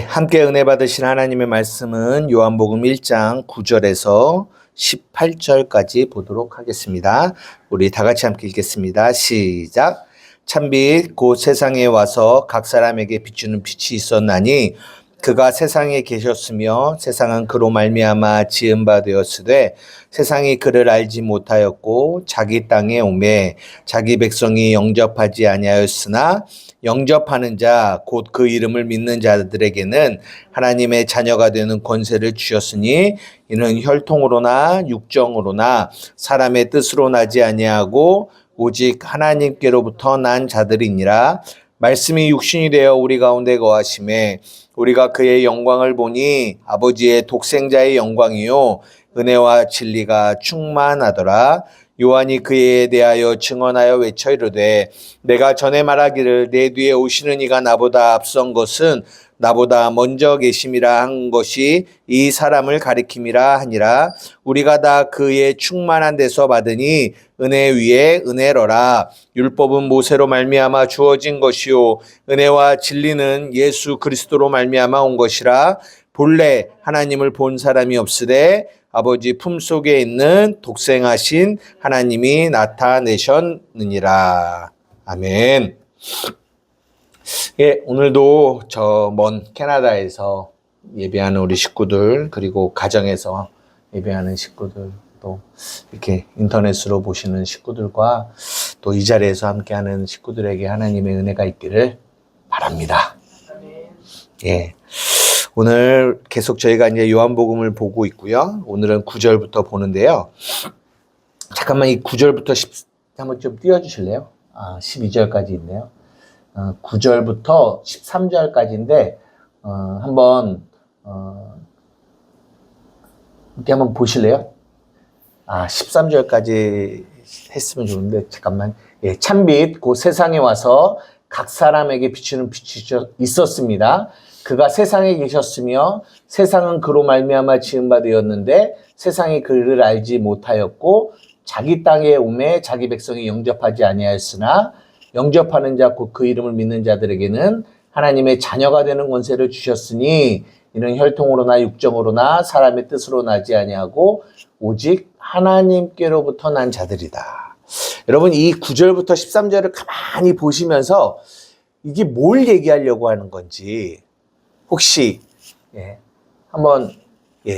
함께 은혜 받으신 하나님의 말씀은 요한복음 1장 9절에서 18절까지 보도록 하겠습니다. 우리 다 같이 함께 읽겠습니다. 시작. 참빛 곧 세상에 와서 각 사람에게 비추는 빛이 있었나니 그가 세상에 계셨으며 세상은 그로 말미암아 지은 바 되었으되 세상이 그를 알지 못하였고 자기 땅에 오매 자기 백성이 영접하지 아니하였으나 영접하는 자 곧 그 이름을 믿는 자들에게는 하나님의 자녀가 되는 권세를 주셨으니 이는 혈통으로나 육정으로나 사람의 뜻으로 나지 아니하고 오직 하나님께로부터 난 자들이니라. 말씀이 육신이 되어 우리 가운데 거하심에 우리가 그의 영광을 보니 아버지의 독생자의 영광이요 은혜와 진리가 충만하더라. 요한이 그에 대하여 증언하여 외쳐 이르되 내가 전에 말하기를 내 뒤에 오시는 이가 나보다 앞선 것은 나보다 먼저 계심이라 한 것이 이 사람을 가리킴이라 하니라. 우리가 다 그의 충만한 데서 받으니 은혜 위에 은혜로라. 율법은 모세로 말미암아 주어진 것이요 은혜와 진리는 예수 그리스도로 말미암아 온 것이라. 본래 하나님을 본 사람이 없으되 아버지 품속에 있는 독생하신 하나님이 나타내셨느니라. 아멘. 오늘도 저 먼 캐나다에서 예배하는 우리 식구들, 그리고 가정에서 예배하는 식구들, 또 이렇게 인터넷으로 보시는 식구들과 또 이 자리에서 함께하는 식구들에게 하나님의 은혜가 있기를 바랍니다. 오늘 계속 저희가 이제 요한복음을 보고 있고요. 오늘은 9절부터 보는데요. 잠깐만 이 9절부터 한번 좀 띄워주실래요? 12절까지 있네요. 9절부터 13절까지인데 한번 이렇게 한번 보실래요? 13절까지 했으면 좋은데 잠깐만. 참빛 곧 세상에 와서 각 사람에게 비추는 빛이 있었습니다. 그가 세상에 계셨으며 세상은 그로 말미암아 지은 바 되었는데 세상이 그를 알지 못하였고 자기 땅에 오매 자기 백성이 영접하지 아니하였으나 영접하는 자 곧 그 이름을 믿는 자들에게는 하나님의 자녀가 되는 권세를 주셨으니 이는 혈통으로나 육정으로나 사람의 뜻으로 나지 아니하고 오직 하나님께로부터 난 자들이다. 여러분 이 9절부터 13절을 가만히 보시면서 이게 뭘 얘기하려고 하는 건지 혹시 한번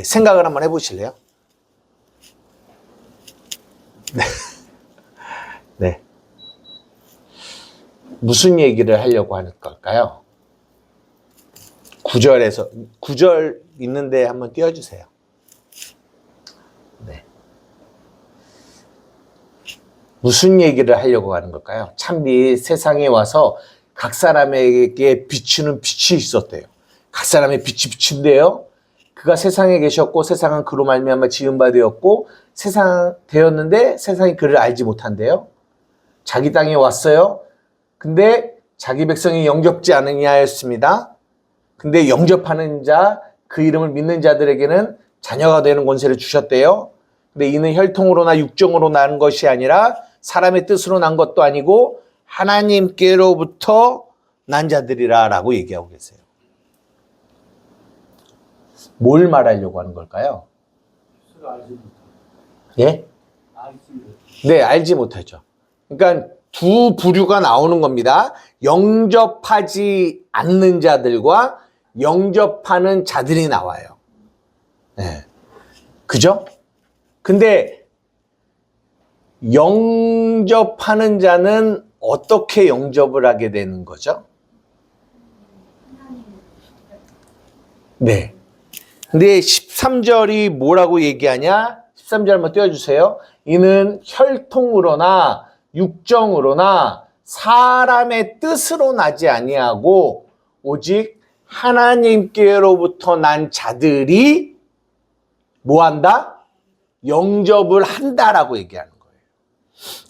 생각을 한번 해보실래요? 네. 무슨 얘기를 하려고 하는 걸까요? 9절 있는데 한번 띄워주세요. 네. 무슨 얘기를 하려고 하는 걸까요? 참빛 세상에 와서 각 사람에게 비추는 빛이 있었대요. 각 사람의 빛이 비춘대요. 그가 세상에 계셨고 세상은 그로 말미암아 지은 바 되었고 세상 되었는데 세상이 그를 알지 못한대요. 자기 땅에 왔어요. 근데 자기 백성이 영접지 않으냐였습니다. 근데 영접하는 자, 그 이름을 믿는 자들에게는 자녀가 되는 권세를 주셨대요. 근데 이는 혈통으로나 육정으로 난 것이 아니라 사람의 뜻으로 난 것도 아니고 하나님께로부터 난 자들이라 라고 얘기하고 계세요. 뭘 말하려고 하는 걸까요? 네, 알지 못하죠. 그러니까 두 부류가 나오는 겁니다. 영접하지 않는 자들과 영접하는 자들이 나와요. 그죠? 근데 영접하는 자는 어떻게 영접을 하게 되는 거죠? 네. 근데 13절이 뭐라고 얘기하냐? 13절 한번 띄워주세요. 이는 혈통으로나 육정으로나 사람의 뜻으로 나지 아니하고 오직 하나님께로부터 난 자들이 뭐한다? 영접을 한다라고 얘기하는 거예요.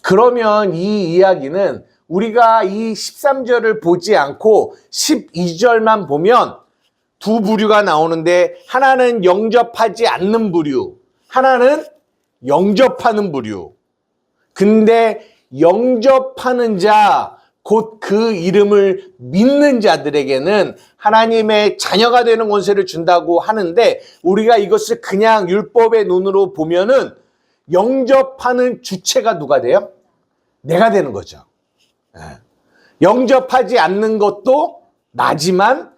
그러면 이 이야기는 우리가 이 13절을 보지 않고 12절만 보면 두 부류가 나오는데 하나는 영접하지 않는 부류, 하나는 영접하는 부류. 근데 영접하는 자, 곧 그 이름을 믿는 자들에게는 하나님의 자녀가 되는 권세를 준다고 하는데, 우리가 이것을 그냥 율법의 눈으로 보면은 영접하는 주체가 누가 돼요? 내가 되는 거죠. 영접하지 않는 것도 나지만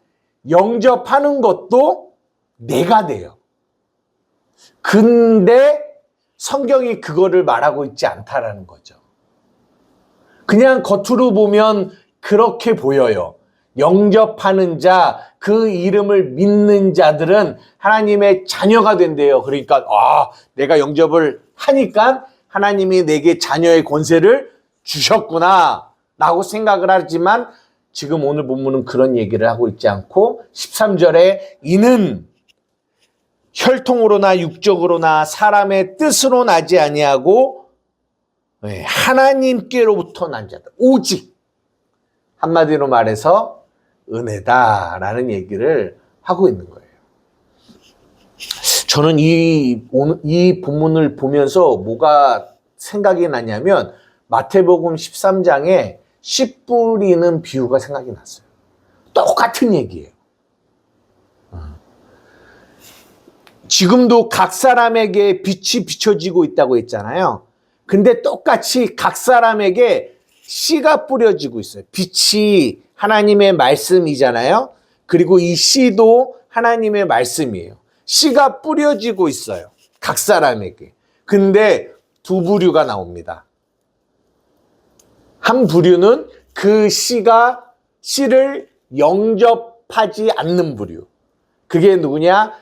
영접하는 것도 내가 돼요. 근데 성경이 그거를 말하고 있지 않다라는 거죠. 그냥 겉으로 보면 그렇게 보여요. 영접하는 자, 그 이름을 믿는 자들은 하나님의 자녀가 된대요. 그러니까 내가 영접을 하니까 하나님이 내게 자녀의 권세를 주셨구나 라고 생각을 하지만, 지금 오늘 본문은 그런 얘기를 하고 있지 않고 13절에 이는 혈통으로나 육적으로나 사람의 뜻으로 나지 아니하고 하나님께로부터 난 자들, 오직, 한마디로 말해서 은혜다라는 얘기를 하고 있는 거예요. 저는 이 본문을 보면서 뭐가 생각이 나냐면 마태복음 13장에 씨 뿌리는 비유가 생각이 났어요. 똑같은 얘기예요. 지금도 각 사람에게 빛이 비춰지고 있다고 했잖아요. 근데 똑같이 각 사람에게 씨가 뿌려지고 있어요. 빛이 하나님의 말씀이잖아요. 그리고 이 씨도 하나님의 말씀이에요. 씨가 뿌려지고 있어요. 각 사람에게. 근데 두 부류가 나옵니다. 한 부류는 그 씨를 영접하지 않는 부류. 그게 누구냐?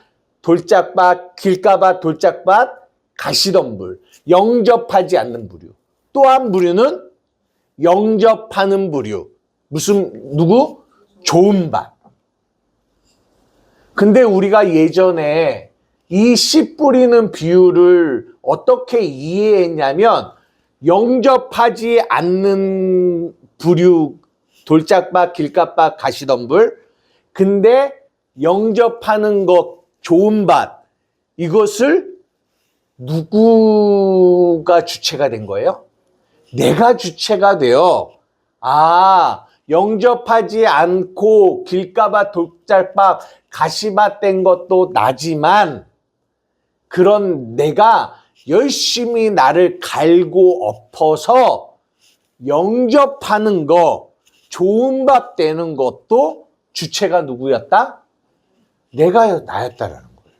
돌짝밭, 길가밭, 돌짝밭, 가시덤불. 영접하지 않는 부류. 또 한 부류는 영접하는 부류. 누구? 좋은 밭. 근데 우리가 예전에 이 씨 뿌리는 비유를 어떻게 이해했냐면, 영접하지 않는 부류, 돌짝밭, 길가밭, 가시덤불. 근데 영접하는 것, 좋은 밭, 이것을 누구가 주체가 된 거예요? 내가 주체가 되어, 영접하지 않고 길가밭, 돌짝밭, 가시밭 된 것도 나지만, 그런 내가 열심히 나를 갈고 엎어서 영접하는 거, 좋은 밥 되는 것도 주체가 누구였다? 나였다라는 거예요.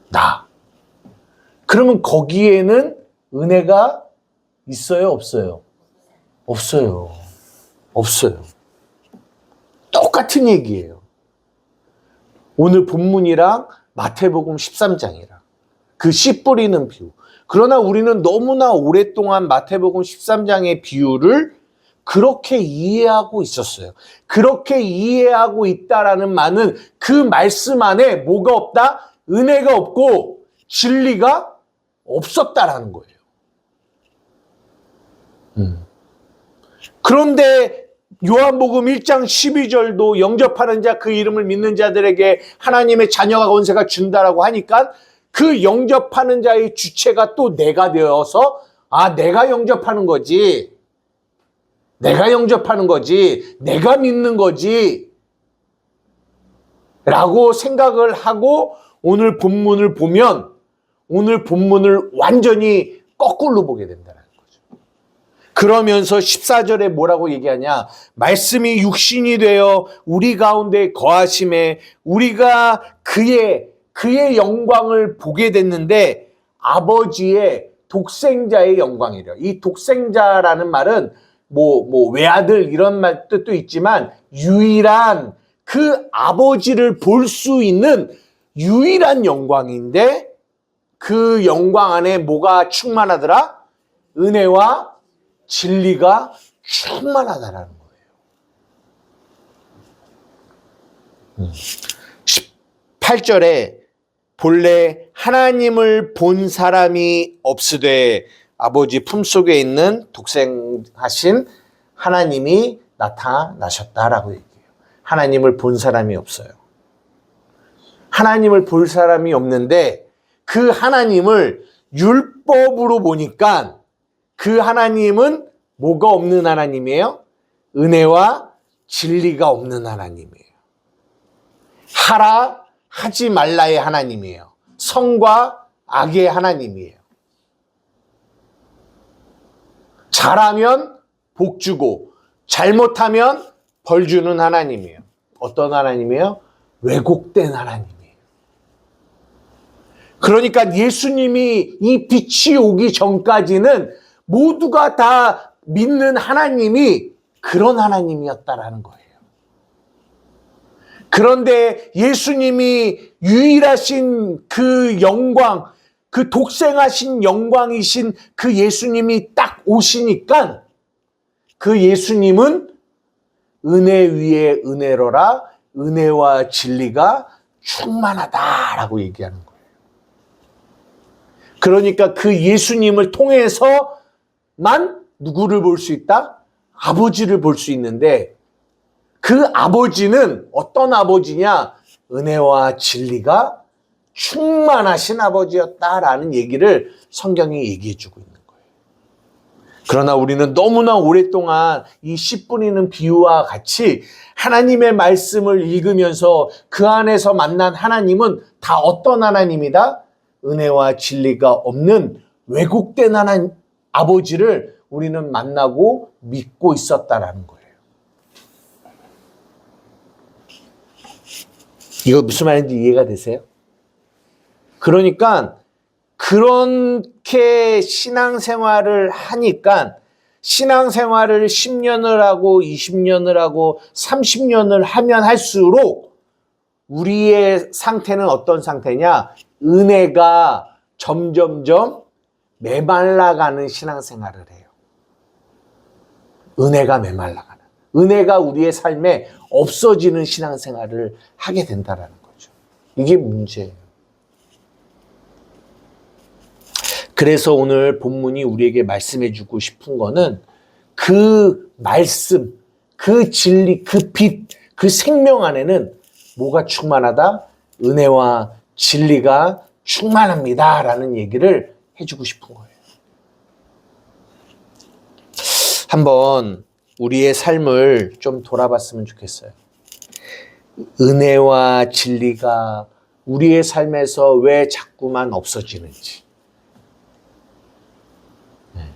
나. 그러면 거기에는 은혜가 있어요, 없어요? 없어요. 없어요. 똑같은 얘기예요. 오늘 본문이랑 마태복음 13장이랑 그 씨 뿌리는 비유. 그러나 우리는 너무나 오랫동안 마태복음 13장의 비유를 그렇게 이해하고 있었어요. 그렇게 이해하고 있다라는 말은 그 말씀 안에 뭐가 없다? 은혜가 없고 진리가 없었다라는 거예요. 그런데 요한복음 1장 12절도 영접하는 자, 그 이름을 믿는 자들에게 하나님의 자녀가 권세가 준다라고 하니까, 그 영접하는 자의 주체가 또 내가 되어서 내가 영접하는 거지. 내가 영접하는 거지. 내가 믿는 거지. 라고 생각을 하고 오늘 본문을 보면 오늘 본문을 완전히 거꾸로 보게 된다는 거죠. 그러면서 14절에 뭐라고 얘기하냐? 말씀이 육신이 되어 우리 가운데 거하심에 우리가 그의 영광을 보게 됐는데, 아버지의 독생자의 영광이래요. 이 독생자라는 말은 외아들 이런 말 뜻도 있지만, 유일한 그 아버지를 볼 수 있는 유일한 영광인데, 그 영광 안에 뭐가 충만하더라? 은혜와 진리가 충만하다라는 거예요. 18절에 본래 하나님을 본 사람이 없으되 아버지 품속에 있는 독생하신 하나님이 나타나셨다라고 얘기해요. 하나님을 본 사람이 없어요. 하나님을 볼 사람이 없는데, 그 하나님을 율법으로 보니까 그 하나님은 뭐가 없는 하나님이에요? 은혜와 진리가 없는 하나님이에요. 하라 하지 말라의 하나님이에요. 선과 악의 하나님이에요. 잘하면 복 주고 잘못하면 벌 주는 하나님이에요. 어떤 하나님이에요? 왜곡된 하나님이에요. 그러니까 예수님이 이 빛이 오기 전까지는 모두가 다 믿는 하나님이 그런 하나님이었다라는 거예요. 그런데 예수님이 유일하신 그 영광, 그 독생하신 영광이신 그 예수님이 딱 오시니까 그 예수님은 은혜 위에 은혜로라 은혜와 진리가 충만하다라고 얘기하는 거예요. 그러니까 그 예수님을 통해서만 누구를 볼 수 있다? 아버지를 볼 수 있는데 그 아버지는 어떤 아버지냐? 은혜와 진리가 충만하신 아버지였다라는 얘기를 성경이 얘기해 주고 있는 거예요. 그러나 우리는 너무나 오랫동안 이 씨 뿌리는 비유와 같이 하나님의 말씀을 읽으면서 그 안에서 만난 하나님은 다 어떤 하나님이다? 은혜와 진리가 없는 왜곡된 하나님 아버지를 우리는 만나고 믿고 있었다라는 거예요. 이거 무슨 말인지 이해가 되세요? 그러니까 그렇게 신앙생활을 하니까 신앙생활을 10년을 하고 20년을 하고 30년을 하면 할수록 우리의 상태는 어떤 상태냐? 은혜가 점점점 메말라가는 신앙생활을 해요. 은혜가 메말라가는. 은혜가 우리의 삶에 없어지는 신앙생활을 하게 된다는 거죠. 이게 문제예요. 그래서 오늘 본문이 우리에게 말씀해 주고 싶은 거는 그 말씀, 그 진리, 그 빛, 그 생명 안에는 뭐가 충만하다? 은혜와 진리가 충만합니다. 라는 얘기를 해주고 싶은 거예요. 한번 우리의 삶을 좀 돌아봤으면 좋겠어요. 은혜와 진리가 우리의 삶에서 왜 자꾸만 없어지는지.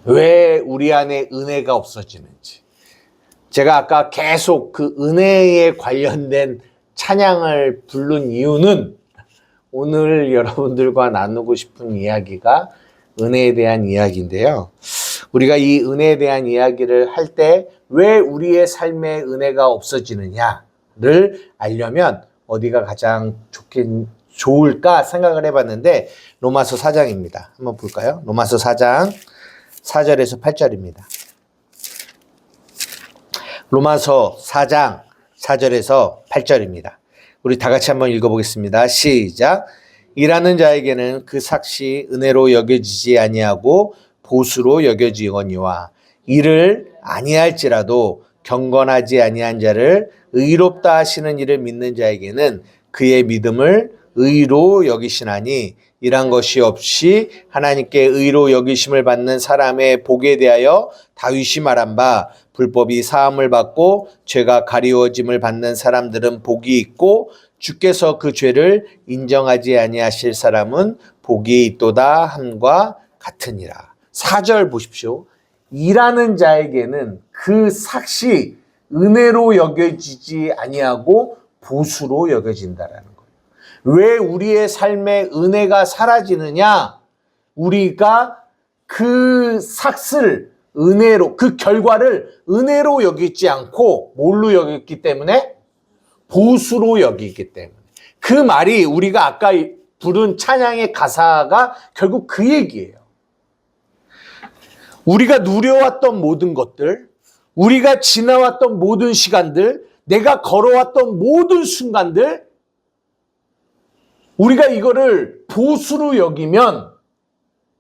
왜 우리 안에 은혜가 없어지는지. 제가 아까 계속 그 은혜에 관련된 찬양을 부른 이유는 오늘 여러분들과 나누고 싶은 이야기가 은혜에 대한 이야기인데요. 우리가 이 은혜에 대한 이야기를 할 때 왜 우리의 삶에 은혜가 없어지느냐를 알려면 어디가 가장 좋을까 생각을 해봤는데 로마서 4장입니다. 한번 볼까요? 로마서 4장 4절에서 8절입니다. 로마서 4장 4절에서 8절입니다. 우리 다 같이 한번 읽어보겠습니다. 시작. 일하는 자에게는 그 삭시 은혜로 여겨지지 아니하고 보수로 여겨지거니와 일을 아니할지라도 경건하지 아니한 자를 의롭다 하시는 이를 믿는 자에게는 그의 믿음을 의로 여기시나니 이란 것이 없이 하나님께 의로 여기심을 받는 사람의 복에 대하여 다윗이 말한 바 불법이 사함을 받고 죄가 가리워짐을 받는 사람들은 복이 있고 주께서 그 죄를 인정하지 아니하실 사람은 복이 있도다 함과 같으니라. 4절 보십시오. 일하는 자에게는 그 삭시 은혜로 여겨지지 아니하고 보수로 여겨진다라는 거예요. 왜 우리의 삶에 은혜가 사라지느냐? 우리가 그 삭스를 은혜로, 그 결과를 은혜로 여기지 않고 뭘로 여겼기 때문에? 보수로 여기기 때문에. 그 말이 우리가 아까 부른 찬양의 가사가 결국 그 얘기예요. 우리가 누려왔던 모든 것들, 우리가 지나왔던 모든 시간들, 내가 걸어왔던 모든 순간들, 우리가 이거를 보수로 여기면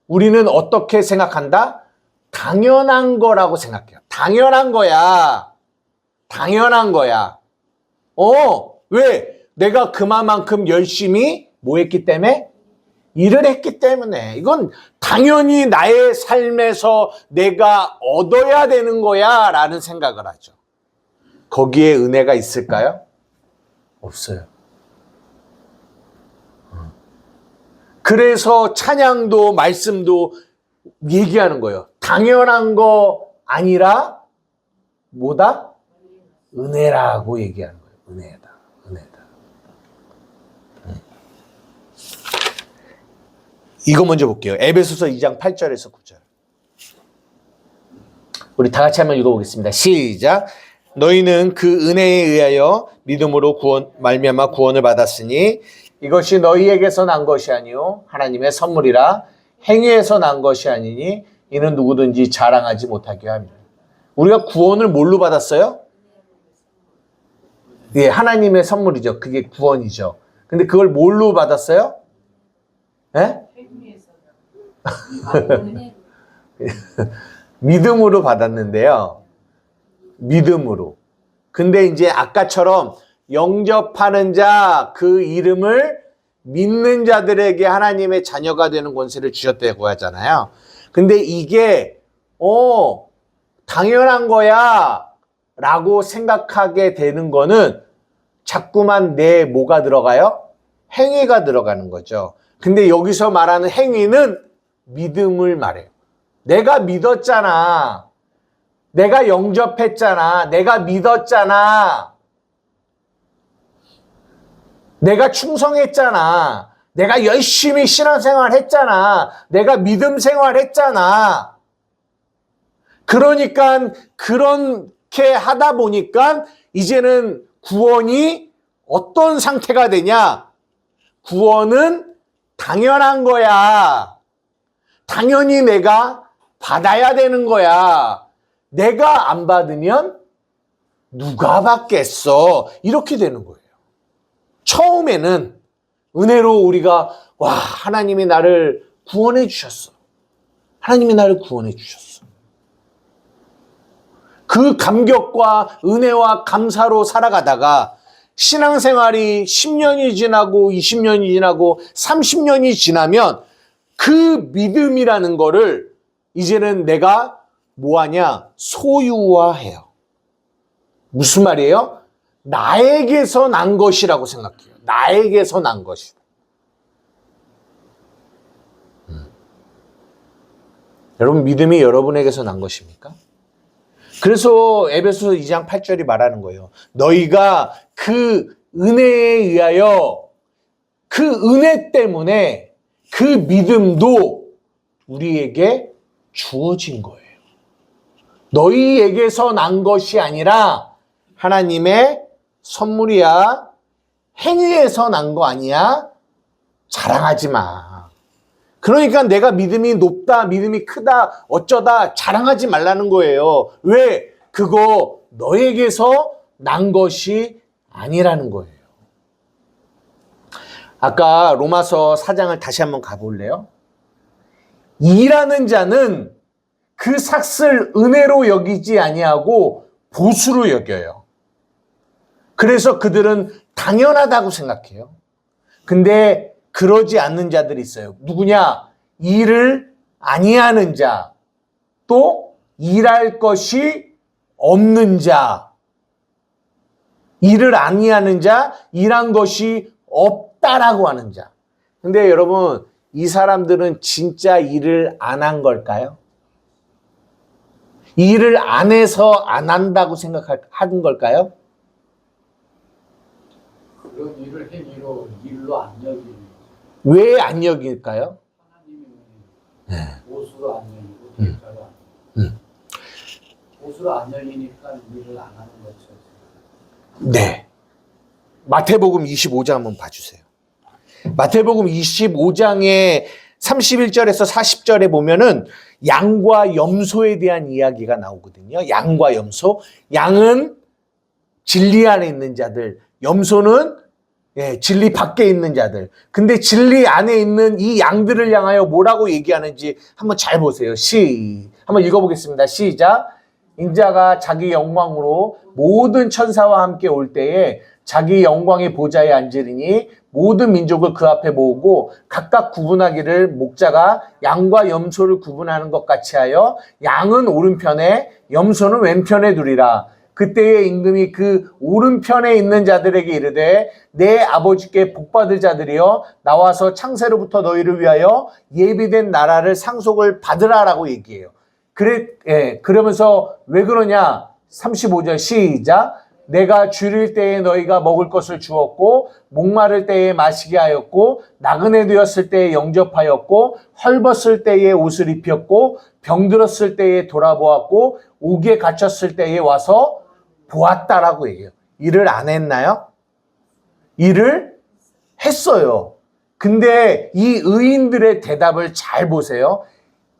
우리는 어떻게 생각한다? 당연한 거라고 생각해요. 당연한 거야. 당연한 거야. 왜? 내가 그만큼 열심히 뭐 했기 때문에? 일을 했기 때문에. 이건 당연히 나의 삶에서 내가 얻어야 되는 거야 라는 생각을 하죠. 거기에 은혜가 있을까요? 없어요. 그래서 찬양도 말씀도 얘기하는 거예요. 당연한 거 아니라 뭐다? 은혜라고 얘기하는 거예요. 은혜다. 은혜다. 이거 먼저 볼게요. 에베소서 2장 8절에서 9절. 우리 다 같이 한번 읽어보겠습니다. 시작. 너희는 그 은혜에 의하여 믿음으로 말미암아 구원을 받았으니 이것이 너희에게서 난 것이 아니요 하나님의 선물이라. 행위에서 난 것이 아니니 이는 누구든지 자랑하지 못하게 합니다. 우리가 구원을 뭘로 받았어요? 예, 하나님의 선물이죠. 그게 구원이죠. 근데 그걸 뭘로 받았어요? 예? 믿음으로 받았는데요. 믿음으로. 근데 이제 아까처럼 영접하는 자, 그 이름을 믿는 자들에게 하나님의 자녀가 되는 권세를 주셨다고 하잖아요. 근데 이게 당연한 거야 라고 생각하게 되는 거는 자꾸만 내 뭐가 들어가요? 행위가 들어가는 거죠. 근데 여기서 말하는 행위는 믿음을 말해요. 내가 믿었잖아. 내가 영접했잖아. 내가 믿었잖아. 내가 충성했잖아. 내가 열심히 신앙생활 했잖아. 내가 믿음 생활 했잖아. 그러니까 그렇게 하다 보니까 이제는 구원이 어떤 상태가 되냐? 구원은 당연한 거야. 당연히 내가 받아야 되는 거야. 내가 안 받으면 누가 받겠어? 이렇게 되는 거예요. 처음에는 은혜로 우리가 하나님이 나를 구원해 주셨어. 하나님이 나를 구원해 주셨어. 그 감격과 은혜와 감사로 살아가다가 신앙생활이 10년이 지나고 20년이 지나고 30년이 지나면 그 믿음이라는 거를 이제는 내가 뭐하냐? 소유화해요. 무슨 말이에요? 나에게서 난 것이라고 생각해요. 나에게서 난 것이다. 여러분, 믿음이 여러분에게서 난 것입니까? 그래서 에베소서 2장 8절이 말하는 거예요. 너희가 그 은혜에 의하여 그 은혜 때문에 그 믿음도 우리에게 주어진 거예요. 너희에게서 난 것이 아니라 하나님의 선물이야. 행위에서 난 거 아니야. 자랑하지 마. 그러니까 내가 믿음이 높다, 믿음이 크다, 어쩌다 자랑하지 말라는 거예요. 왜? 그거 너에게서 난 것이 아니라는 거예요. 아까 로마서 4장을 다시 한번 가볼래요? 일하는 자는 그 삭을 은혜로 여기지 아니하고 보수로 여겨요. 그래서 그들은 당연하다고 생각해요. 근데 그러지 않는 자들이 있어요. 누구냐? 일을 아니하는 자, 또 일할 것이 없는 자. 일을 아니하는 자, 일한 것이 없다라고 하는 자. 근데 여러분, 이 사람들은 진짜 일을 안 한 걸까요? 일을 안 해서 안 한다고 생각하는 걸까요? 그런 일을 행위로 일로 안 여기는. 왜 안 여길까요? 하나님이 보수로 안 열리고 대가로 안 열리고. 보수로 안 열리니까 일을 안 하는 거죠. 네. 마태복음 25장 한번 봐주세요. 마태복음 25장의 31절에서 40절에 보면은 양과 염소에 대한 이야기가 나오거든요. 양과 염소. 양은 진리 안에 있는 자들, 염소는 진리 밖에 있는 자들. 근데 진리 안에 있는 이 양들을 향하여 뭐라고 얘기하는지 한번 잘 보세요. 한번 읽어보겠습니다. 시작. 인자가 자기 영광으로 모든 천사와 함께 올 때에 자기 영광의 보좌에 앉으리니 모든 민족을 그 앞에 모으고 각각 구분하기를 목자가 양과 염소를 구분하는 것 같이 하여 양은 오른편에 염소는 왼편에 두리라. 그때의 임금이 그 오른편에 있는 자들에게 이르되 내 아버지께 복받을 자들이여 나와서 창세로부터 너희를 위하여 예비된 나라를 상속을 받으라라고 얘기해요. 그러면서 왜 그러냐? 35절 시작. 내가 줄일 때에 너희가 먹을 것을 주었고 목마를 때에 마시게 하였고 나그네 되었을 때에 영접하였고 헐벗을 때에 옷을 입혔고 병들었을 때에 돌아보았고 옥에 갇혔을 때에 와서 보았다라고 얘기해요. 일을 안 했나요? 일을 했어요. 근데 이 의인들의 대답을 잘 보세요.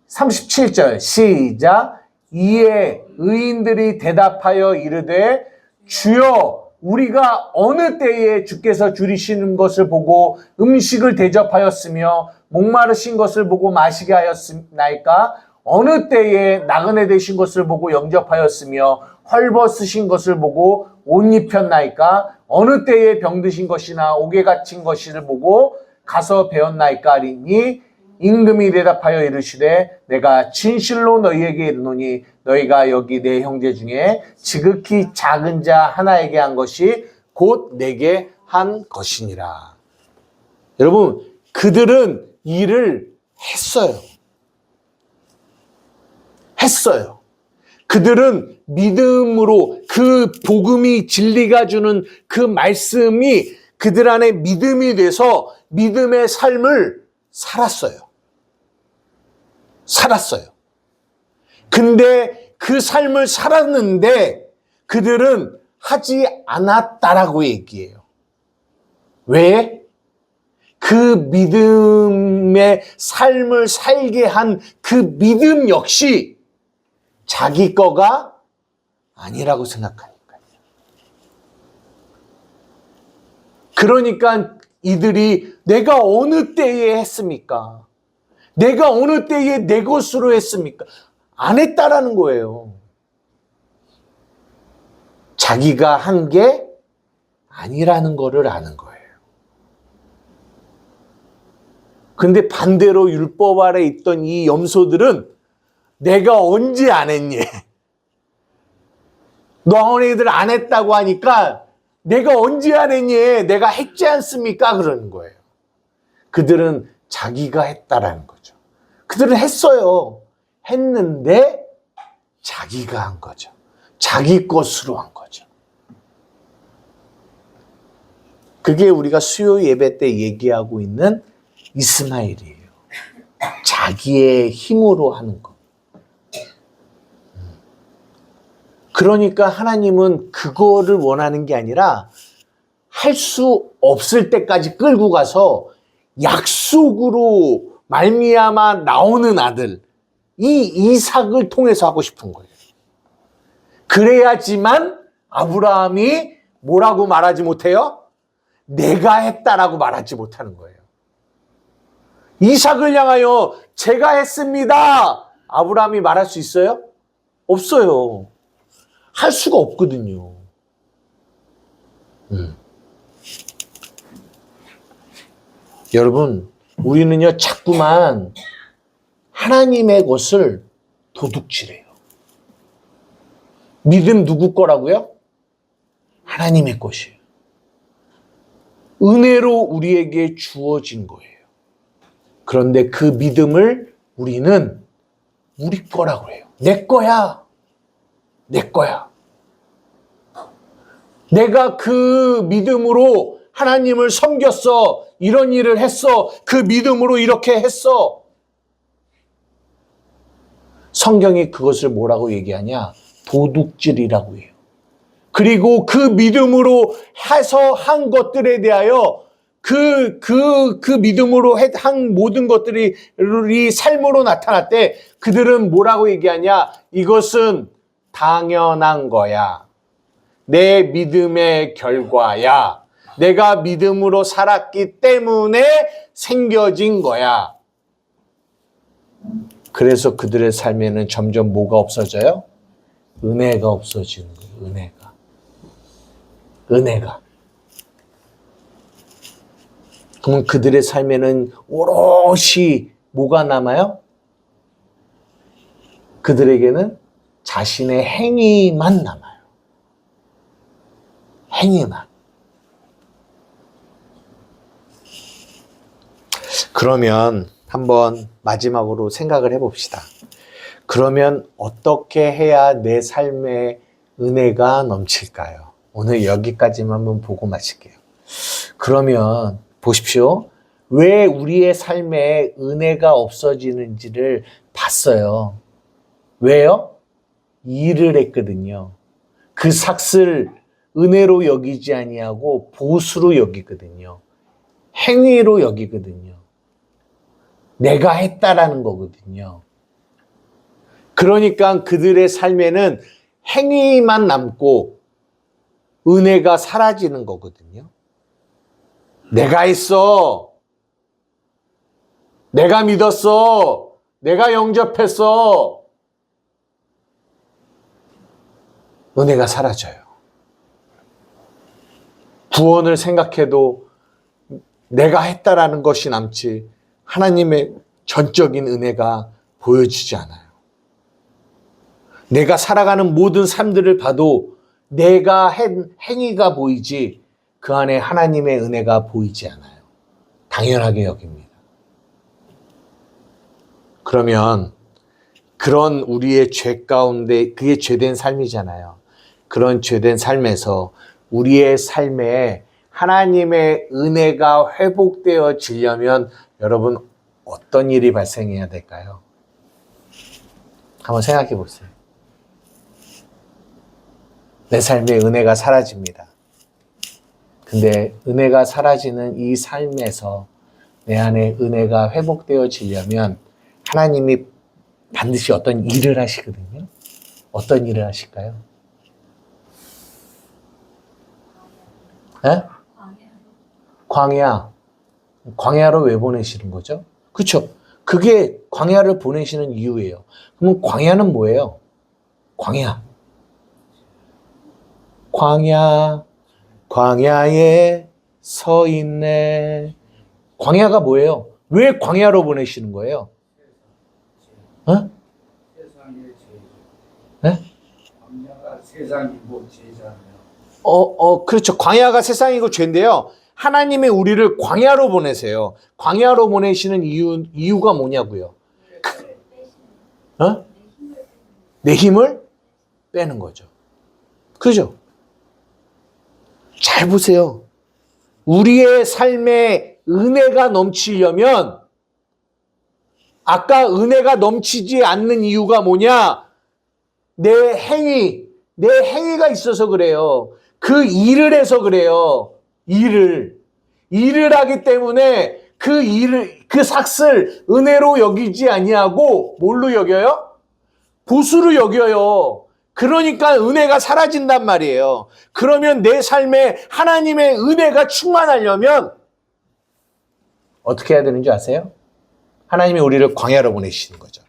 37절 시작. 이에 의인들이 대답하여 이르되 주여 우리가 어느 때에 주께서 줄이시는 것을 보고 음식을 대접하였으며 목마르신 것을 보고 마시게 하였나이까? 어느 때에 나그네 되신 것을 보고 영접하였으며 헐벗으신 것을 보고 옷 입혔나이까? 어느 때에 병드신 것이나 옥에 갇힌 것을 보고 가서 배웠나이까? 하리니 임금이 대답하여 이르시되 내가 진실로 너희에게 이르노니 너희가 여기 내 형제 중에 지극히 작은 자 하나에게 한 것이 곧 내게 한 것이니라. 여러분, 그들은 일을 했어요. 그들은 믿음으로 그 복음이 진리가 주는 그 말씀이 그들 안에 믿음이 돼서 믿음의 삶을 살았어요. 근데 그 삶을 살았는데 그들은 하지 않았다라고 얘기해요. 왜? 그 믿음의 삶을 살게 한 그 믿음 역시 자기 거가 아니라고 생각하니까요. 그러니까 이들이 내가 어느 때에 했습니까? 내가 어느 때에 내 것으로 했습니까? 안 했다라는 거예요. 자기가 한 게 아니라는 거를 아는 거예요. 근데 반대로 율법 아래 있던 이 염소들은 내가 언제 안 했니? 너희들 안 했다고 하니까 내가 언제 안 했니? 내가 했지 않습니까? 그러는 거예요. 그들은 자기가 했다라는 거죠. 그들은 했어요. 했는데 자기가 한 거죠. 자기 것으로 한 거죠. 그게 우리가 수요 예배 때 얘기하고 있는 이스마엘이에요. 자기의 힘으로 하는 것. 그러니까 하나님은 그거를 원하는 게 아니라 할 수 없을 때까지 끌고 가서 약속으로 말미암아 나오는 아들, 이 이삭을 통해서 하고 싶은 거예요. 그래야지만 아브라함이 뭐라고 말하지 못해요? 내가 했다라고 말하지 못하는 거예요. 이삭을 향하여 제가 했습니다. 아브라함이 말할 수 있어요? 없어요. 할 수가 없거든요. 여러분, 우리는요, 자꾸만 하나님의 것을 도둑질해요. 믿음 누구 거라고요? 하나님의 것이에요. 은혜로 우리에게 주어진 거예요. 그런데 그 믿음을 우리는 우리 거라고 해요. 내 거야. 내 거야. 내가 그 믿음으로 하나님을 섬겼어. 이런 일을 했어. 그 믿음으로 이렇게 했어. 성경이 그것을 뭐라고 얘기하냐? 도둑질이라고 해요. 그리고 그 믿음으로 해서 한 것들에 대하여 그 믿음으로 한 모든 것들이 삶으로 나타날 때 그들은 뭐라고 얘기하냐? 이것은 당연한 거야. 내 믿음의 결과야. 내가 믿음으로 살았기 때문에 생겨진 거야. 그래서 그들의 삶에는 점점 뭐가 없어져요? 은혜가 없어지는 거예요. 은혜가. 그러면 그들의 삶에는 오롯이 뭐가 남아요? 그들에게는 자신의 행위만 남아요. 행위만. 그러면 한번 마지막으로 생각을 해봅시다. 그러면 어떻게 해야 내 삶에 은혜가 넘칠까요? 오늘 여기까지만 한번 보고 마칠게요. 그러면 보십시오. 왜 우리의 삶에 은혜가 없어지는지를 봤어요. 왜요? 일을 했거든요. 그 삭을 은혜로 여기지 아니하고 보수로 여기거든요. 행위로 여기거든요. 내가 했다라는 거거든요. 그러니까 그들의 삶에는 행위만 남고 은혜가 사라지는 거거든요. 내가 했어. 내가 믿었어. 내가 영접했어. 은혜가 사라져요. 구원을 생각해도 내가 했다라는 것이 남지 하나님의 전적인 은혜가 보여지지 않아요. 내가 살아가는 모든 삶들을 봐도 내가 한 행위가 보이지 그 안에 하나님의 은혜가 보이지 않아요. 당연하게 여깁니다. 그러면 그런 우리의 죄 가운데 그게 죄된 삶이잖아요. 그런 죄된 삶에서 우리의 삶에 하나님의 은혜가 회복되어지려면 여러분 어떤 일이 발생해야 될까요? 한번 생각해 보세요. 내 삶에 은혜가 사라집니다. 근데 은혜가 사라지는 이 삶에서 내 안에 은혜가 회복되어지려면 하나님이 반드시 어떤 일을 하시거든요. 어떤 일을 하실까요? 에? 광야로 왜 보내시는 거죠? 그렇죠? 그게 광야를 보내시는 이유예요. 그러면 광야는 뭐예요? 광야에 서 있네. 광야가 뭐예요? 왜 광야로 보내시는 거예요? 세상의 죄. 네? 광야가 세상이고 죄잖아요. 그렇죠. 광야가 세상이고 죄인데요. 하나님이 우리를 광야로 보내세요. 광야로 보내시는 이유가 뭐냐고요? 내 힘을 빼는 거죠. 그죠? 잘 보세요. 우리의 삶에 은혜가 넘치려면 아까 은혜가 넘치지 않는 이유가 뭐냐? 내 행위가 있어서 그래요. 그 일을 해서 그래요. 일을 하기 때문에 그 삭을 은혜로 여기지 아니하고 뭘로 여겨요? 보수로 여겨요. 그러니까 은혜가 사라진단 말이에요. 그러면 내 삶에 하나님의 은혜가 충만하려면 어떻게 해야 되는지 아세요? 하나님이 우리를 광야로 보내시는 거죠.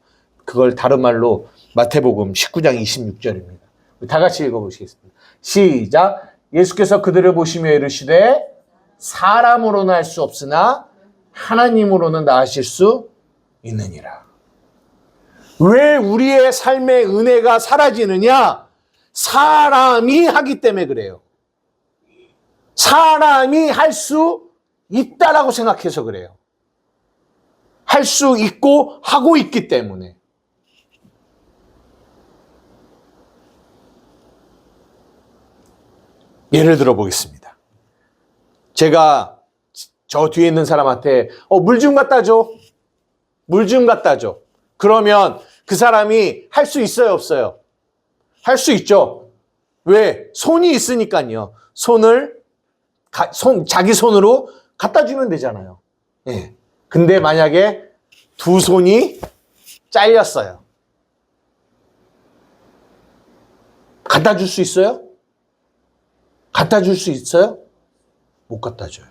그걸 다른 말로 마태복음 19장 26절입니다. 다 같이 읽어보시겠습니다. 시작. 예수께서 그들을 보시며 이르시되 사람으로는 할 수 없으나 하나님으로는 다 하실 수 있느니라. 왜 우리의 삶의 은혜가 사라지느냐? 사람이 하기 때문에 그래요. 사람이 할 수 있다라고 생각해서 그래요. 할 수 있고 하고 있기 때문에. 예를 들어 보겠습니다. 제가 저 뒤에 있는 사람한테 물 좀 갖다 줘. 물 좀 갖다 줘. 그러면 그 사람이 할 수 있어요, 없어요? 할 수 있죠. 왜? 손이 있으니까요. 자기 손으로 갖다 주면 되잖아요. 예. 근데 만약에 두 손이 잘렸어요. 갖다 줄 수 있어요? 갖다 줄 수 있어요? 못 갖다 줘요.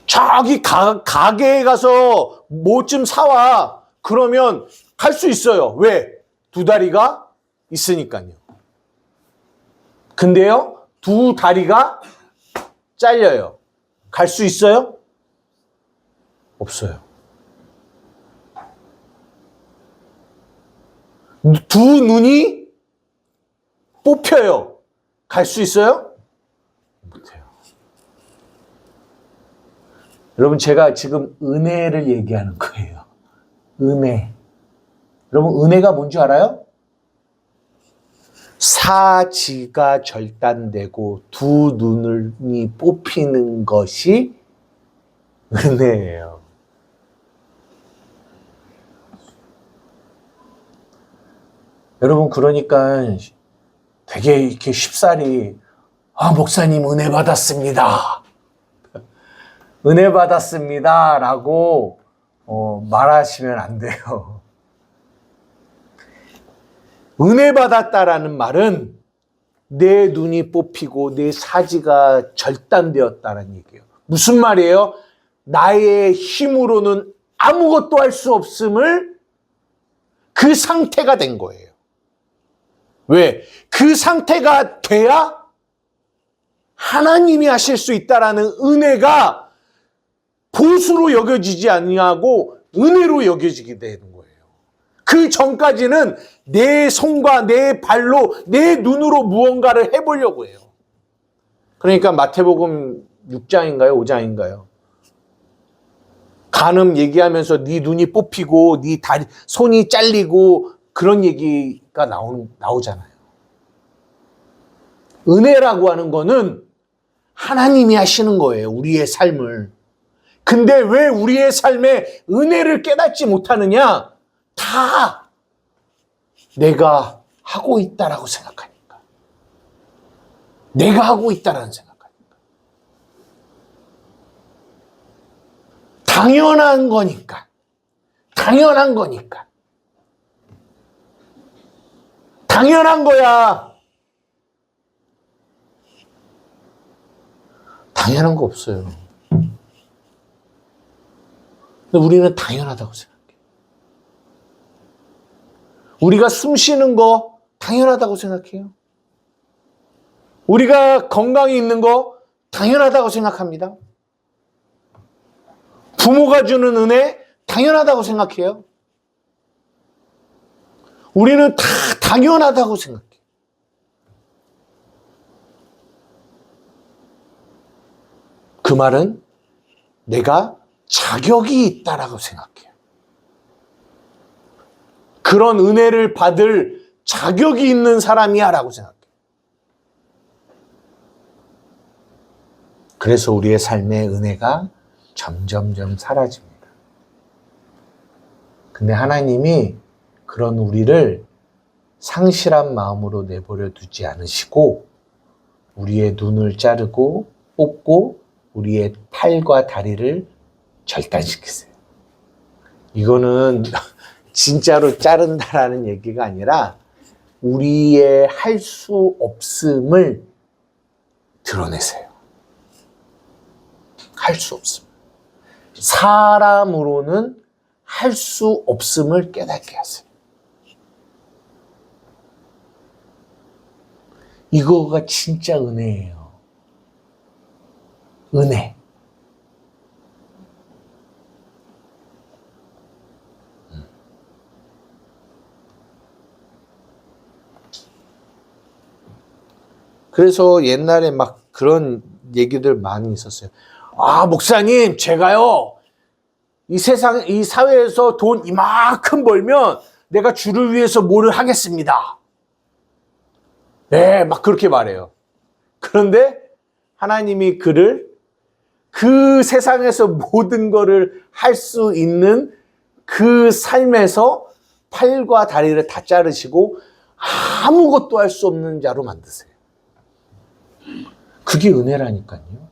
저기 가게에 가서 뭐 좀 사와. 그러면 갈 수 있어요. 왜? 두 다리가 있으니까요. 근데요, 두 다리가 잘려요. 갈 수 있어요? 없어요. 두 눈이 뽑혀요. 갈 수 있어요? 못해요. 여러분, 제가 지금 은혜를 얘기하는 거예요. 은혜. 여러분, 은혜가 뭔지 알아요? 사지가 절단되고 두 눈이 뽑히는 것이 은혜예요. 여러분, 그러니까 되게 이렇게 쉽사리 목사님 은혜 받았습니다. 은혜 받았습니다. 라고 말하시면 안 돼요. 은혜 받았다라는 말은 내 눈이 뽑히고 내 사지가 절단되었다는 얘기예요. 무슨 말이에요? 나의 힘으로는 아무것도 할 수 없음을 그 상태가 된 거예요. 왜? 그 상태가 돼야 하나님이 하실 수 있다라는 은혜가 보수로 여겨지지 아니하고 은혜로 여겨지게 되는 거예요. 그 전까지는 내 손과 내 발로 내 눈으로 무언가를 해보려고 해요. 그러니까 마태복음 6장인가요? 5장인가요? 간음 얘기하면서 네 눈이 뽑히고 네 다리, 손이 잘리고 그런 얘기가 나오잖아요. 은혜라고 하는 거는 하나님이 하시는 거예요. 우리의 삶을. 근데 왜 우리의 삶에 은혜를 깨닫지 못하느냐? 다 내가 하고 있다라고 생각하니까. 내가 하고 있다라는 생각하니까. 당연한 거니까. 당연한 거니까. 당연한 거야. 당연한 거 없어요. 근데 우리는 당연하다고 생각해요. 우리가 숨 쉬는 거 당연하다고 생각해요. 우리가 건강히 있는 거 당연하다고 생각합니다. 부모가 주는 은혜 당연하다고 생각해요. 우리는 다 당연하다고 생각해요. 그 말은 내가 자격이 있다라고 생각해요. 그런 은혜를 받을 자격이 있는 사람이야 라고 생각해요. 그래서 우리의 삶의 은혜가 점점점 사라집니다. 근데 하나님이 그런 우리를 상실한 마음으로 내버려 두지 않으시고 우리의 눈을 자르고 뽑고 우리의 팔과 다리를 절단시키세요. 이거는 진짜로 자른다라는 얘기가 아니라 우리의 할 수 없음을 드러내세요. 할 수 없음. 사람으로는 할 수 없음을 깨닫게 하세요. 이거가 진짜 은혜예요. 은혜. 그래서 옛날에 막 그런 얘기들 많이 있었어요. 목사님, 제가요, 이 사회에서 돈 이만큼 벌면 내가 주를 위해서 뭐를 하겠습니다. 네, 막 그렇게 말해요. 그런데 하나님이 그를 그 세상에서 모든 거를 할 수 있는 그 삶에서 팔과 다리를 다 자르시고 아무것도 할 수 없는 자로 만드세요. 그게 은혜라니까요.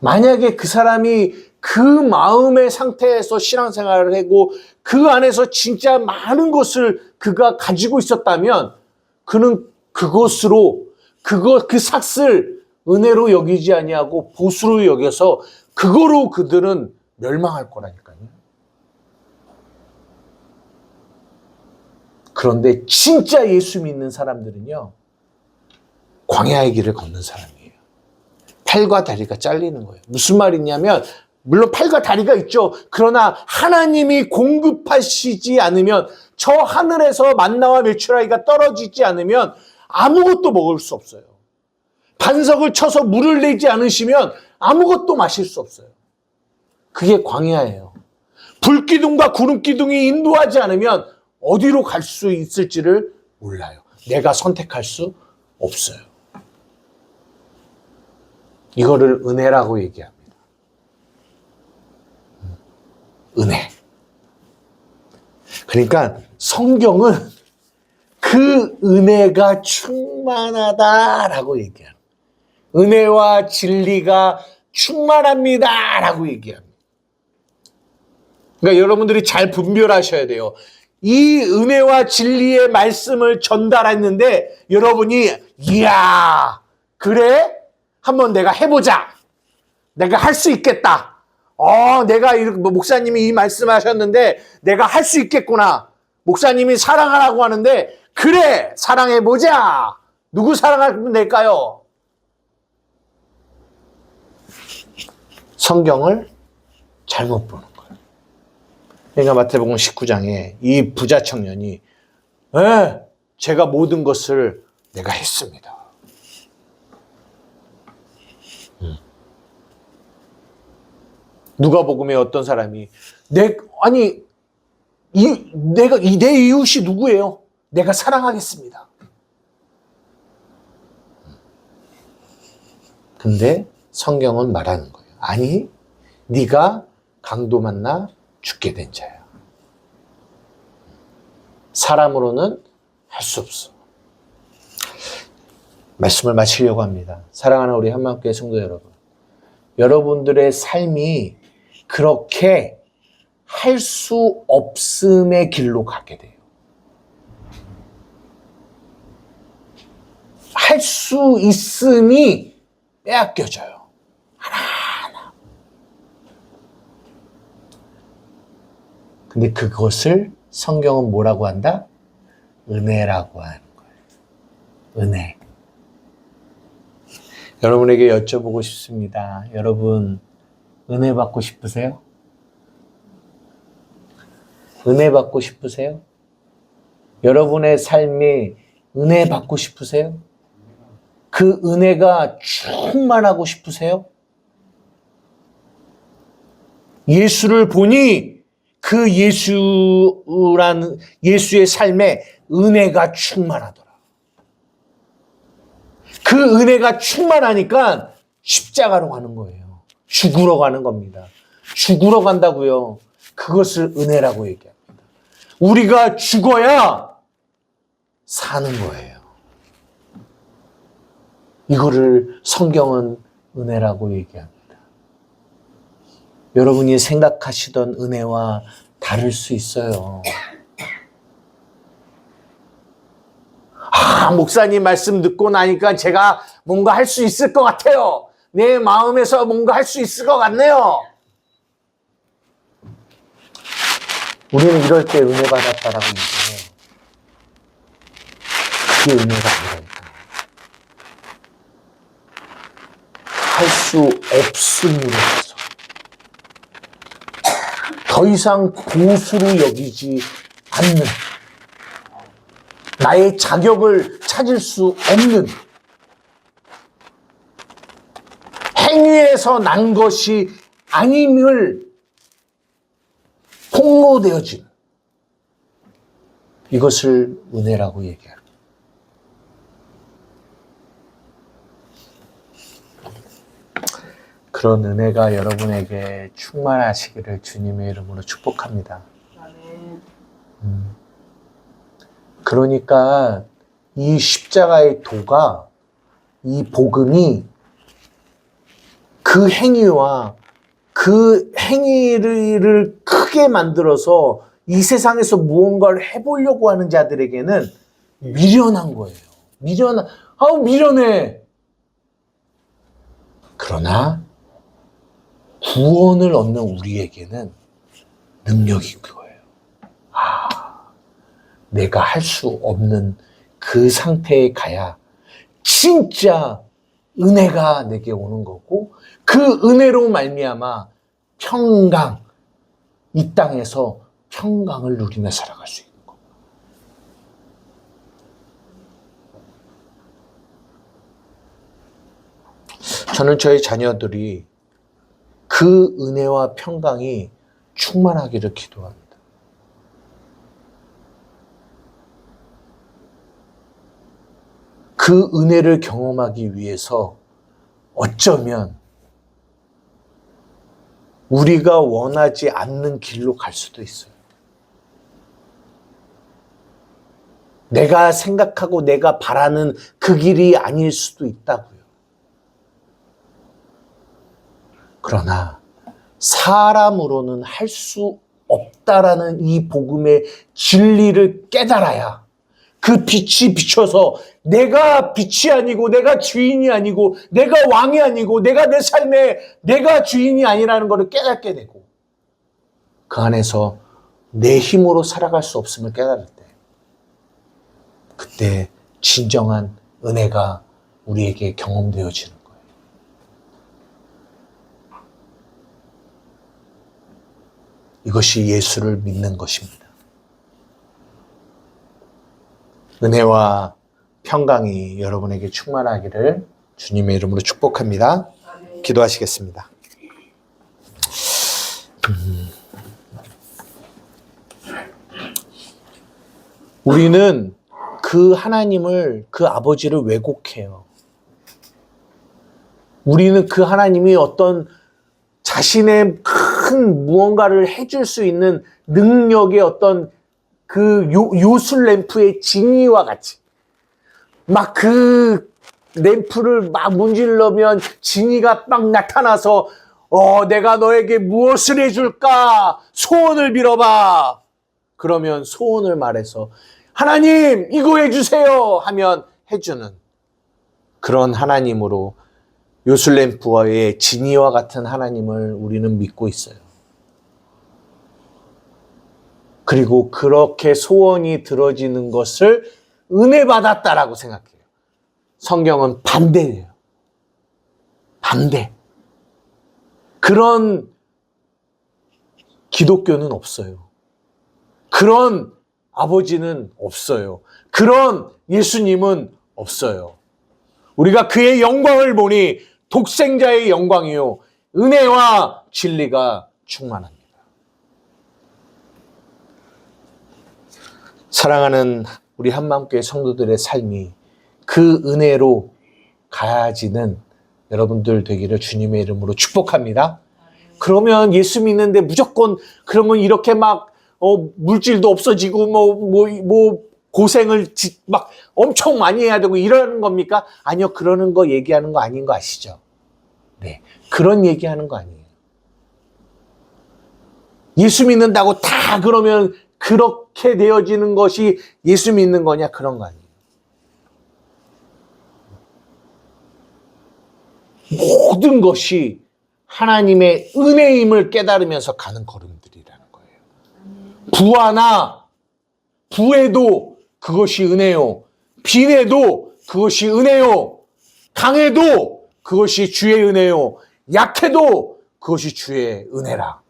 만약에 그 사람이 그 마음의 상태에서 신앙생활을 하고 그 안에서 진짜 많은 것을 그가 가지고 있었다면 그는 그것으로 그 삭을 은혜로 여기지 아니하고 보수로 여겨서 그거로 그들은 멸망할 거라니까요. 그런데 진짜 예수 믿는 사람들은요, 광야의 길을 걷는 사람이에요. 팔과 다리가 잘리는 거예요. 무슨 말이냐면 물론 팔과 다리가 있죠. 그러나 하나님이 공급하시지 않으면, 저 하늘에서 만나와 메추라기가 떨어지지 않으면 아무것도 먹을 수 없어요. 반석을 쳐서 물을 내지 않으시면 아무것도 마실 수 없어요. 그게 광야예요. 불기둥과 구름기둥이 인도하지 않으면 어디로 갈 수 있을지를 몰라요. 내가 선택할 수 없어요. 이거를 은혜라고 얘기합니다. 은혜. 그러니까 성경은 그 은혜가 충만하다라고 얘기합니다. 은혜와 진리가 충만합니다라고 얘기합니다. 그러니까 여러분들이 잘 분별하셔야 돼요. 이 은혜와 진리의 말씀을 전달했는데 여러분이 이야 그래? 한번 내가 해보자. 내가 할 수 있겠다. 내가 목사님이 이 말씀하셨는데 내가 할 수 있겠구나. 목사님이 사랑하라고 하는데 그래 사랑해보자. 누구 사랑하면 될까요? 성경을 잘못 보는 거예요. 그러니까 마태복음 19장에 이 부자 청년이 제가 모든 것을 내가 했습니다. 누가복음에 어떤 사람이 내 이웃이 누구예요? 내가 사랑하겠습니다. 근데 성경은 말하는 거예요. 아니, 네가 강도 만나 죽게 된 자야. 사람으로는 할 수 없어. 말씀을 마치려고 합니다. 사랑하는 우리 한마음교회 성도 여러분. 여러분들의 삶이 그렇게 할 수 없음의 길로 가게 돼요. 할 수 있음이 빼앗겨져요. 하나하나. 근데 그것을 성경은 뭐라고 한다? 은혜라고 하는 거예요. 은혜. 여러분에게 여쭤보고 싶습니다. 여러분, 은혜 받고 싶으세요? 은혜 받고 싶으세요? 여러분의 삶이 은혜 받고 싶으세요? 그 은혜가 충만하고 싶으세요? 예수를 보니 그 예수의 삶에 은혜가 충만하더라. 그 은혜가 충만하니까 십자가로 가는 거예요. 죽으러 가는 겁니다. 죽으러 간다고요. 그것을 은혜라고 얘기합니다. 우리가 죽어야 사는 거예요. 이거를 성경은 은혜라고 얘기합니다. 여러분이 생각하시던 은혜와 다를 수 있어요. 목사님 말씀 듣고 나니까 제가 뭔가 할 수 있을 것 같아요. 내 마음에서 뭔가 할 수 있을 것 같네요. 우리는 이럴 때 은혜 받았다라고 얘기해요. 그게 은혜가 아니라니까. 할 수 없음으로써 더 이상 고수로 여기지 않는, 나의 자격을 찾을 수 없는 행위에서 난 것이 아님을 폭로되어진, 이것을 은혜라고 얘기합니다. 그런 은혜가 여러분에게 충만하시기를 주님의 이름으로 축복합니다. 그러니까 이 십자가의 도가, 이 복음이 그 행위와 그 행위를 크게 만들어서 이 세상에서 무언가를 해보려고 하는 자들에게는 미련한 거예요. 미련해. 그러나 구원을 얻는 우리에게는 능력인 거예요. 내가 할 수 없는 그 상태에 가야 진짜 은혜가 내게 오는 거고, 그 은혜로 말미암아 평강, 이 땅에서 평강을 누리며 살아갈 수 있는 것. 저는 저희 자녀들이 그 은혜와 평강이 충만하기를 기도합니다. 그 은혜를 경험하기 위해서 어쩌면 우리가 원하지 않는 길로 갈 수도 있어요. 내가 생각하고 내가 바라는 그 길이 아닐 수도 있다고요. 그러나 사람으로는 할 수 없다라는 이 복음의 진리를 깨달아야 그 빛이 비춰서 내가 빛이 아니고 내가 주인이 아니고 내가 왕이 아니고 내가 내 삶에 내가 주인이 아니라는 것을 깨닫게 되고 그 안에서 내 힘으로 살아갈 수 없음을 깨달을 때 그때 진정한 은혜가 우리에게 경험되어지는 거예요. 이것이 예수를 믿는 것입니다. 은혜와 평강이 여러분에게 충만하기를 주님의 이름으로 축복합니다. 기도하시겠습니다. 우리는 그 하나님을, 그 아버지를 왜곡해요. 우리는 그 하나님이 어떤 자신의 큰 무언가를 해줄 수 있는 능력의 어떤 그 요술 램프의 징이와 같이 막 그 램프를 막 문질러면 징이가 막 나타나서 내가 너에게 무엇을 해줄까? 소원을 빌어봐. 그러면 소원을 말해서 하나님 이거 해주세요 하면 해주는 그런 하나님으로 요술램프와의 진이와 같은 하나님을 우리는 믿고 있어요. 그리고 그렇게 소원이 들어지는 것을 은혜 받았다라고 생각해요. 성경은 반대예요. 반대. 그런 기독교는 없어요. 그런 아버지는 없어요. 그런 예수님은 없어요. 우리가 그의 영광을 보니 독생자의 영광이요 은혜와 진리가 충만합니다. 사랑하는 우리 한마음교회 성도들의 삶이 그 은혜로 가지는 여러분들 되기를 주님의 이름으로 축복합니다. 그러면 예수 믿는데 무조건 그러면 이렇게 막 물질도 없어지고 고생을 막 엄청 많이 해야 되고 이러는 겁니까? 아니요, 그러는 거 얘기하는 거 아닌 거 아시죠? 네, 그런 얘기하는 거 아니에요. 예수 믿는다고 다 그러면 그렇게 되어지는 것이 예수 믿는 거냐? 그런 거 아니에요. 모든 것이 하나님의 은혜임을 깨달으면서 가는 걸음들이라는 거예요. 부하나 부해도 그것이 은혜요. 빈해도 그것이 은혜요. 강해도 그것이 주의 은혜요. 약해도 그것이 주의 은혜라.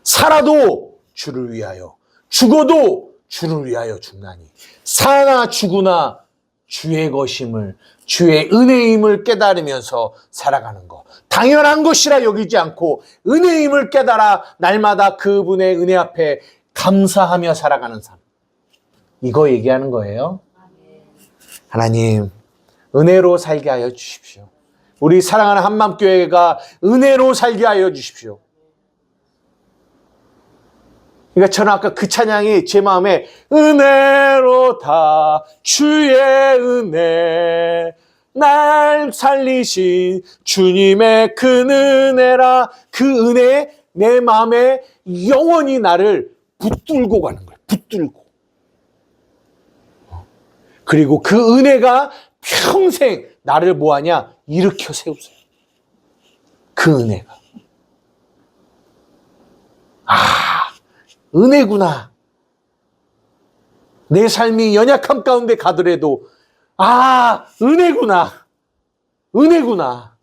살아도 주를 위하여, 죽어도 주를 위하여 죽나니 사나 죽으나 주의 것임을, 주의 은혜임을 깨달으면서 살아가는 것. 당연한 것이라 여기지 않고 은혜임을 깨달아 날마다 그분의 은혜 앞에 감사하며 살아가는 삶. 이거 얘기하는 거예요. 하나님, 은혜로 살게 하여 주십시오. 우리 사랑하는 한마음교회가 은혜로 살게 하여 주십시오. 그러니까 저는 아까 그 찬양이 제 마음에 은혜로다 주의 은혜 날 살리신 주님의 그 은혜라. 그 은혜에 내 마음에 영원히 나를 붙들고 가는 거예요. 붙들고. 그리고 그 은혜가 평생 나를 뭐하냐? 일으켜 세우세요. 그 은혜가. 은혜구나. 내 삶이 연약함 가운데 가더라도 은혜구나. 은혜구나.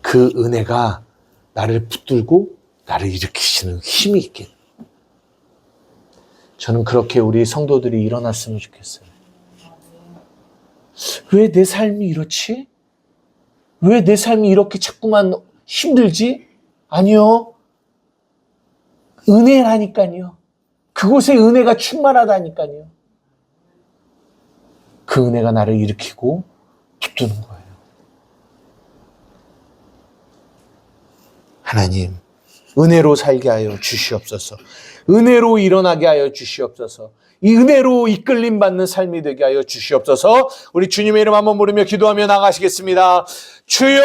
그 은혜가 나를 붙들고 나를 일으키시는 힘이 있게. 저는 그렇게 우리 성도들이 일어났으면 좋겠어요. 왜 내 삶이 이렇지? 왜 내 삶이 이렇게 자꾸만 힘들지? 아니요. 은혜라니까요. 그곳에 은혜가 충만하다니까요. 그 은혜가 나를 일으키고 붙드는 거예요. 하나님, 은혜로 살게 하여 주시옵소서. 은혜로 일어나게 하여 주시옵소서. 이 은혜로 이끌림 받는 삶이 되게 하여 주시옵소서. 우리 주님의 이름 한번 부르며 기도하며 나가시겠습니다. 주여!